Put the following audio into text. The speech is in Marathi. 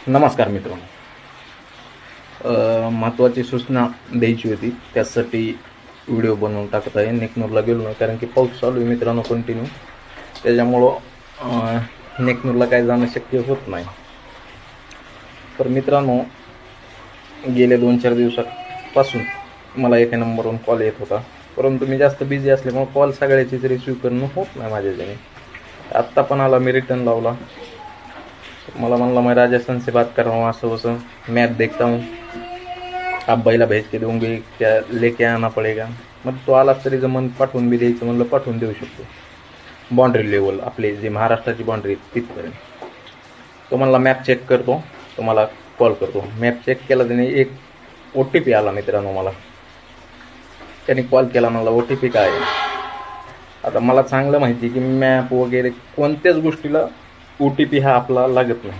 नमस्कार मित्रांनो. महत्त्वाची सूचना द्यायची होती, त्यासाठी व्हिडिओ बनवून टाकत आहे. नेकनूरला गेलो नाही कारण की पाऊस चालू आहे मित्रांनो कंटिन्यू, त्याच्यामुळं नेकनूरला काय जाणं शक्य होत नाही. तर मित्रांनो, गेल्या 2-4 दिवसापासून मला एका नंबरवरून कॉल येत होता, परंतु मी जास्त बिझी असल्यामुळे कॉल सगळ्याचीच रिसिव्ह करणं होत नाही माझ्याच्याने. आत्ता पण आला, मी रिटर्न लावला. मला म्हणला मैं राजस्थान से बात कर रहा हूँ, असं वसं मैप देखता हूँ, आप बैला भेज के दूंगे, क्या लेके आना पडेगा. मग तो आला तरी जमन, पाठवून बी द्यायचं म्हणलं पाठवून देऊ शकतो. बाँड्री लेवल आपली जी महाराष्ट्राची बाँड्री तिथपर्यंत. तो म्हणला मॅप चेक करतो, तुम्हाला कॉल करतो. मॅप चेक केला त्याने, एक OTP आला मित्रांनो मला. त्याने कॉल केला, मला OTP काय आहे. आता मला चांगलं माहिती आहे की मॅप वगैरे कोणत्याच गोष्टीला OTP हा आपला लागत नाही.